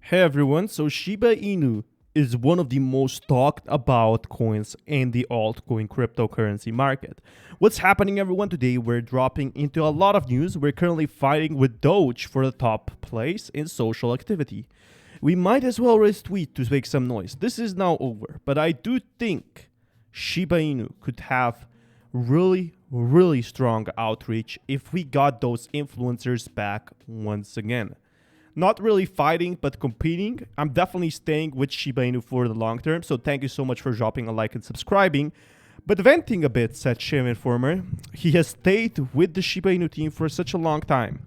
Hey everyone, so Shiba Inu is one of the most talked about coins in the altcoin cryptocurrency market. What's happening everyone? Today we're dropping into a lot of news. We're currently fighting with Doge for the top place in social activity. We might as well retweet to make some noise. This is now over, but I do think Shiba Inu could have really strong outreach if we got those influencers back once again. Not really fighting, but competing. I'm definitely staying with Shiba Inu for the long term, so thank you so much for dropping a like and subscribing. But venting a bit, said Shim Informer. He has stayed with the Shiba Inu team for such a long time.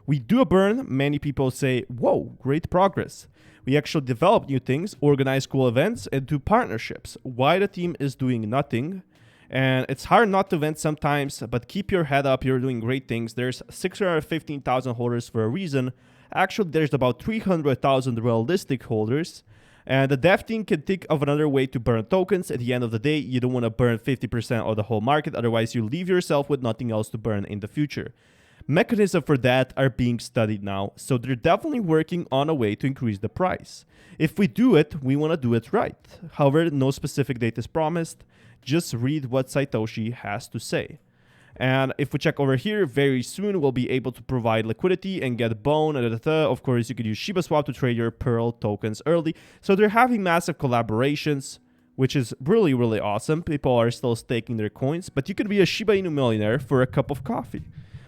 We do a burn, many people say, whoa, great progress. We actually develop new things, organize cool events, and do partnerships. Why the team is doing nothing? And it's hard not to vent sometimes, but keep your head up, you're doing great things. There's 615,000 holders for a reason. Actually, there's about 300,000 realistic holders. And the dev team can think of another way to burn tokens. At the end of the day, you don't want to burn 50% of the whole market. Otherwise, you leave yourself with nothing else to burn in the future. Mechanisms for that are being studied now. So they're definitely working on a way to increase the price. If we do it, we want to do it right. However, no specific date is promised. Just read what Satoshi has to say. And if we check over here, very soon we'll be able to provide liquidity and get Bone. Of course, you could use ShibaSwap to trade your Pearl tokens early. So they're having massive collaborations, which is really awesome. People are still staking their coins, but you could be a Shiba Inu millionaire for a cup of coffee.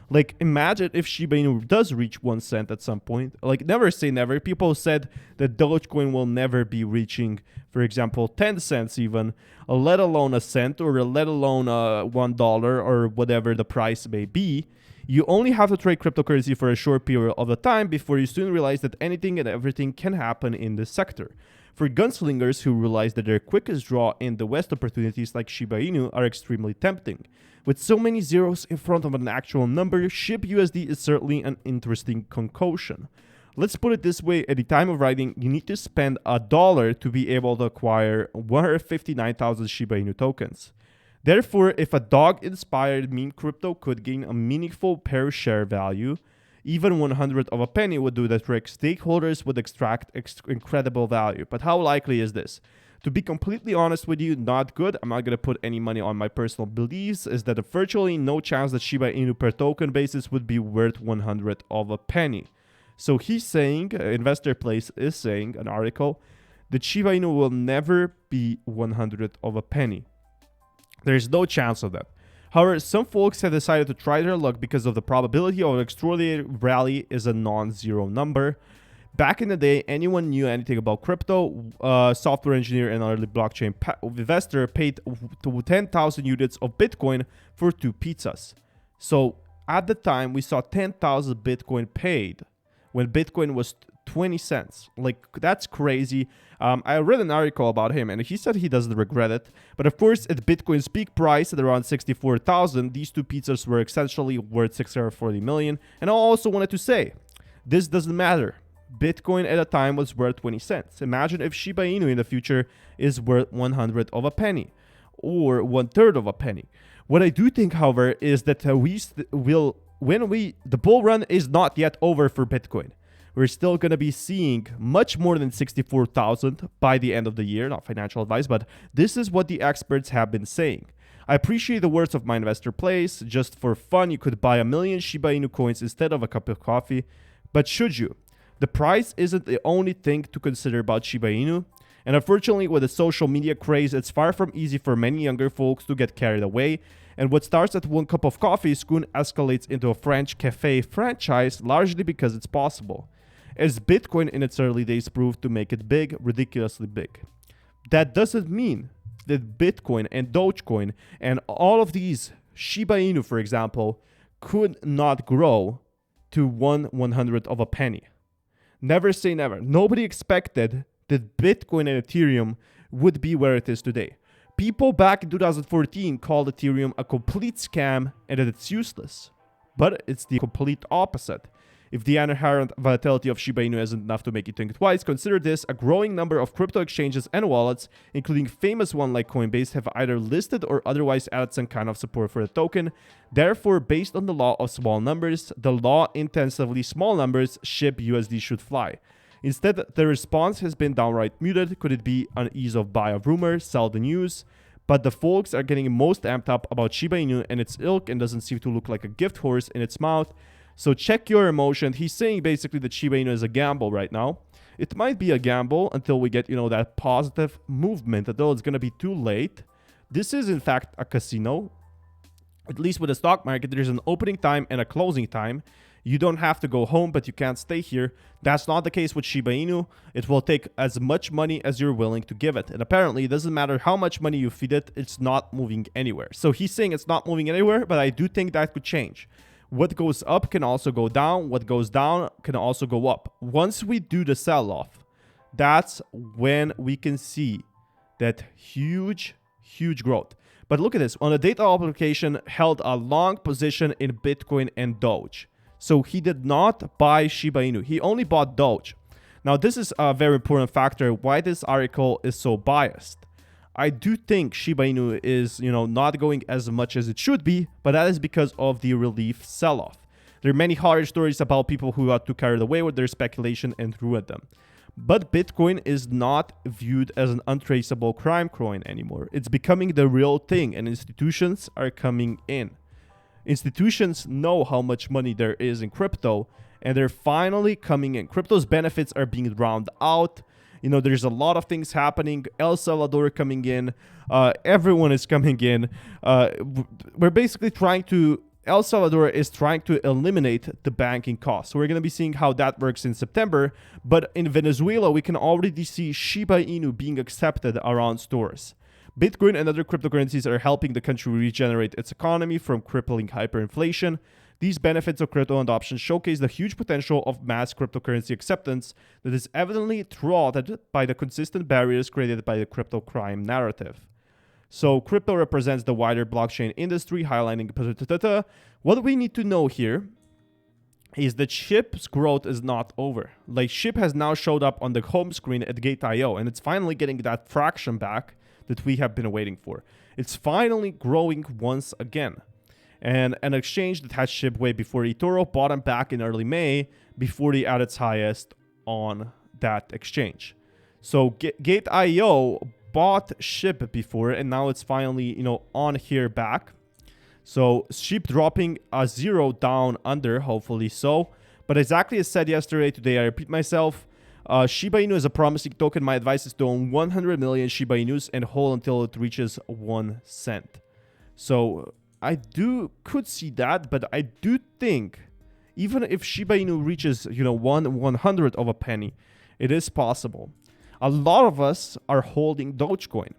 Like, imagine if Shiba Inu does reach 1 cent at some point. Like, never say never. People said that Dogecoin will never be reaching, for example, 10 cents even, let alone a cent, or let alone $1 or whatever the price may be. You only have to trade cryptocurrency for a short period of the time before you soon realize that anything and everything can happen in this sector. For gunslingers who realize that their quickest draw in the West, opportunities like Shiba Inu are extremely tempting. With so many zeros in front of an actual number, SHIB USD is certainly an interesting concoction. Let's put it this way, at the time of writing, you need to spend $1 to be able to acquire 159,000 Shiba Inu tokens. Therefore, if a dog-inspired meme crypto could gain a meaningful per share value, even 100 of a penny would do the trick. Stakeholders would extract incredible value. But how likely is this? To be completely honest with you, not good. I'm not going to put any money on my personal beliefs. Is that virtually no chance that Shiba Inu per token basis would be worth 100 of a penny. So he's saying, Investor Place is saying, an article, that Shiba Inu will never be 100 of a penny. There's no chance of that. However, some folks have decided to try their luck because of the probability of an extraordinary rally is a non-zero number. Back in the day, anyone knew anything about crypto, software engineer and early blockchain investor paid 10,000 units of Bitcoin for 2 pizzas. So at the time, we saw 10,000 Bitcoin paid when Bitcoin was 20 cents. Like, that's crazy. I read an article about him and he said he doesn't regret it. But of course, at Bitcoin's peak price at around 64,000, these 2 pizzas were essentially worth 640 million. And I also wanted to say, this doesn't matter. Bitcoin at a time was worth 20 cents. Imagine if Shiba Inu in the future is worth 100 of a penny or 1/3 of a penny. What I do think, however, is that the bull run is not yet over for Bitcoin. We're still going to be seeing much more than 64,000 by the end of the year. Not financial advice, but this is what the experts have been saying. I appreciate the words of my Investor Place. Just for fun, you could buy 1 million Shiba Inu coins instead of a cup of coffee. But should you? The price isn't the only thing to consider about Shiba Inu. And unfortunately, with the social media craze, it's far from easy for many younger folks to get carried away. And what starts at 1 cup of coffee soon escalates into a French cafe franchise, largely because it's possible. As Bitcoin in its early days proved to make it big, ridiculously big. That doesn't mean that Bitcoin and Dogecoin and all of these, Shiba Inu for example, could not grow to 1/100 of a penny. Never say never. Nobody expected that Bitcoin and Ethereum would be where it is today. People back in 2014 called Ethereum a complete scam and that it's useless. But it's the complete opposite. If the inherent volatility of Shiba Inu isn't enough to make you think twice, consider this: a growing number of crypto exchanges and wallets, including famous ones like Coinbase, have either listed or otherwise added some kind of support for the token. Therefore, based on the law of small numbers, the law intensively small numbers, SHIB USD should fly. Instead, the response has been downright muted. Could it be an ease of buy of rumors, sell the news? But the folks are getting most amped up about Shiba Inu and its ilk and doesn't seem to look like a gift horse in its mouth. So check your emotion. He's saying basically that Shiba Inu is a gamble right now. It might be a gamble until we get, that positive movement, until it's going to be too late. This is, in fact, a casino. At least with the stock market, there's an opening time and a closing time. You don't have to go home, but you can't stay here. That's not the case with Shiba Inu. It will take as much money as you're willing to give it. And apparently, it doesn't matter how much money you feed it, it's not moving anywhere. So he's saying it's not moving anywhere, but I do think that could change. What goes up can also go down. What goes down can also go up. Once we do the sell-off, that's when we can see that huge growth. But look at this. On the data application, held a long position in Bitcoin and Doge. So he did not buy Shiba Inu. He only bought Doge. Now, this is a very important factor why this article is so biased. I do think Shiba Inu is, not going as much as it should be, but that is because of the relief sell-off. There are many horror stories about people who got too carried away with their speculation and ruined them. But Bitcoin is not viewed as an untraceable crime coin anymore. It's becoming the real thing, and institutions are coming in. Institutions know how much money there is in crypto, and they're finally coming in. Crypto's benefits are being drowned out. There's a lot of things happening. El Salvador coming in. Everyone is coming in. We're basically El Salvador is trying to eliminate the banking costs. So we're going to be seeing how that works in September. But in Venezuela, we can already see Shiba Inu being accepted around stores. Bitcoin and other cryptocurrencies are helping the country regenerate its economy from crippling hyperinflation. These benefits of crypto adoption showcase the huge potential of mass cryptocurrency acceptance that is evidently thwarted by the consistent barriers created by the crypto crime narrative. So crypto represents the wider blockchain industry, highlighting what we need to know here is that SHIB's growth is not over. Like, SHIB has now showed up on the home screen at Gate.io, and it's finally getting that fraction back that we have been waiting for. It's finally growing once again. And an exchange that had SHIB way before eToro bottomed back in early May before they at its highest on that exchange. So Gate.io bought SHIB before, and now it's finally, on here back. So SHIB dropping a 0 down under, hopefully so. But exactly as said yesterday, today I repeat myself. Shiba Inu is a promising token. My advice is to own 100 million Shiba Inus and hold until it reaches 1 cent. So I could see that, but I do think even if Shiba Inu reaches, 1/100th of a penny, it is possible. A lot of us are holding Dogecoin.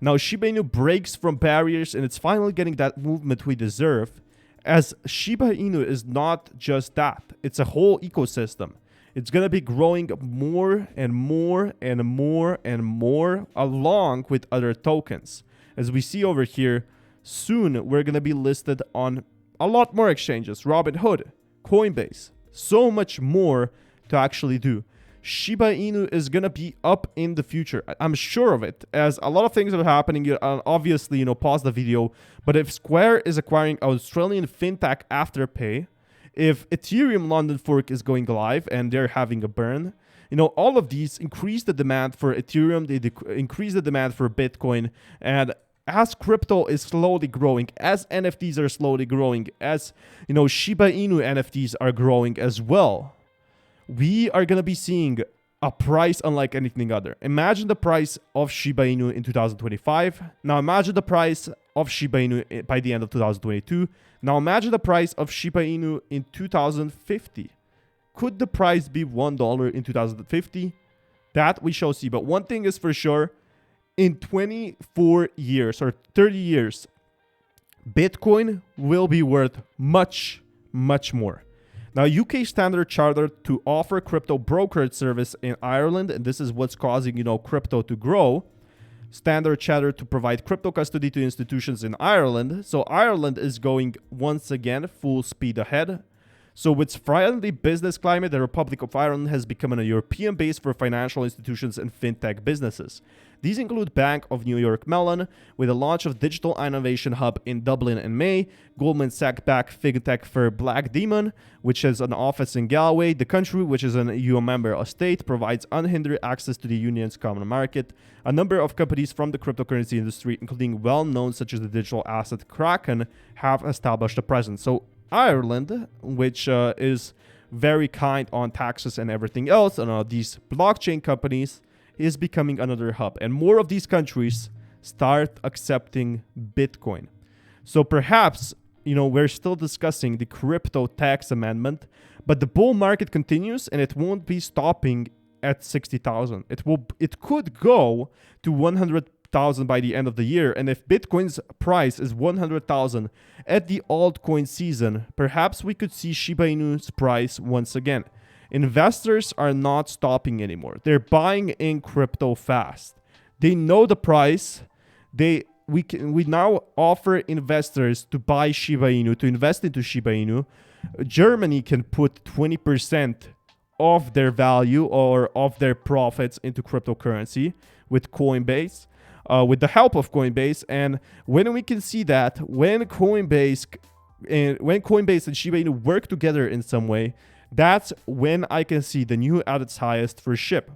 Now Shiba Inu breaks from barriers and it's finally getting that movement we deserve, as Shiba Inu is not just that. It's a whole ecosystem. It's going to be growing more and more and more and more along with other tokens. As we see over here, soon we're going to be listed on a lot more exchanges. Robinhood, Coinbase, so much more to actually do. Shiba Inu is going to be up in the future. I'm sure of it, as a lot of things are happening. Obviously, pause the video. But if Square is acquiring Australian fintech Afterpay, if Ethereum London fork is going live and they're having a burn, all of these increase the demand for Ethereum, they increase the demand for Bitcoin. And as crypto is slowly growing, as NFTs are slowly growing, as, Shiba Inu NFTs are growing as well, we are going to be seeing a price unlike anything other. Imagine the price of Shiba Inu in 2025. Now imagine the price of Shiba Inu by the end of 2022. Now imagine the price of Shiba Inu in 2050. Could the price be $1 in 2050? That we shall see. But one thing is for sure, in 24 years or 30 years, Bitcoin will be worth much, much more. Now, UK Standard Chartered to offer crypto brokerage service in Ireland, and this is what's causing, crypto to grow. Standard Chartered to provide crypto custody to institutions in Ireland. So Ireland is going once again full speed ahead. So with friendly business climate, the Republic of Ireland has become a European base for financial institutions and fintech businesses. These include Bank of New York Mellon, with the launch of Digital Innovation Hub in Dublin in May, Goldman Sachs-backed fintech firm Black Demon, which has an office in Galway. The country, which is an EU member of state, provides unhindered access to the union's common market. A number of companies from the cryptocurrency industry, including well-known such as the digital asset Kraken, have established a presence. So Ireland, which is very kind on taxes and everything else, and these blockchain companies, is becoming another hub. And more of these countries start accepting Bitcoin. So perhaps, we're still discussing the crypto tax amendment, but the bull market continues and it won't be stopping at 60,000. It could go to 100,000 by the end of the year. And if Bitcoin's price is 100,000 at the altcoin season, perhaps we could see Shiba Inu's price once again. Investors are not stopping anymore. They're buying in crypto fast. They know the price. We now offer investors to buy Shiba Inu, to invest into Shiba Inu. Germany can put 20% of their value or of their profits into cryptocurrency with Coinbase, with the help of Coinbase. And when we can see that, when Coinbase and Shiba Inu work together in some way, that's when I can see the new at its highest for SHIB.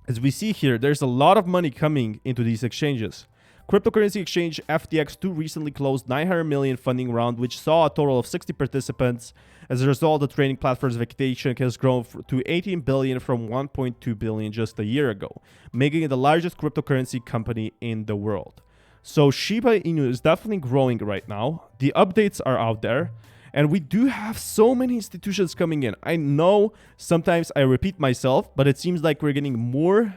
As we see here, there's a lot of money coming into these exchanges. Cryptocurrency exchange FTX2 recently closed $900 million funding round, which saw a total of 60 participants. As a result, the trading platform's valuation has grown to $18 billion from $1.2 billion just a year ago, making it the largest cryptocurrency company in the world. So Shiba Inu is definitely growing right now. The updates are out there. And we do have so many institutions coming in. I know sometimes I repeat myself, but it seems like we're getting more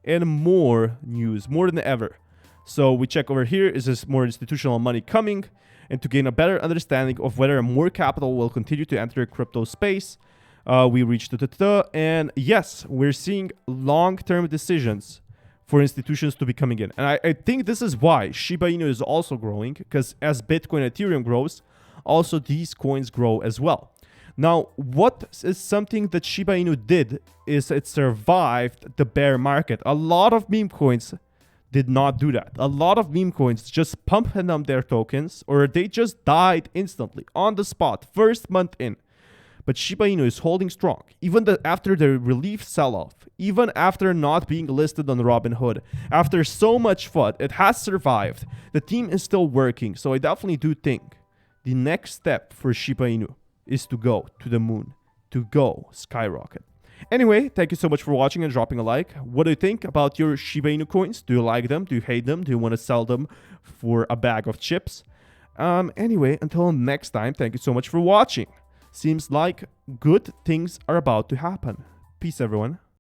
and more news, more than ever. So we check over here, is this more institutional money coming? And to gain a better understanding of whether more capital will continue to enter crypto space, we reached to and yes, we're seeing long-term decisions for institutions to be coming in. And I think this is why Shiba Inu is also growing, because as Bitcoin and Ethereum grows, also these coins grow as well. Now, what is something that Shiba Inu did is it survived the bear market. A lot of meme coins did not do that. A lot of meme coins just pumped up their tokens, or they just died instantly on the spot, first month in. But Shiba Inu is holding strong, even after the relief sell-off, even after not being listed on Robinhood. After so much FUD, it has survived. The team is still working, so I definitely do think the next step for Shiba Inu is to go to the moon, to go skyrocket. Anyway, thank you so much for watching and dropping a like. What do you think about your Shiba Inu coins? Do you like them? Do you hate them? Do you want to sell them for a bag of chips? Anyway, until next time, thank you so much for watching. Seems like good things are about to happen. Peace, everyone.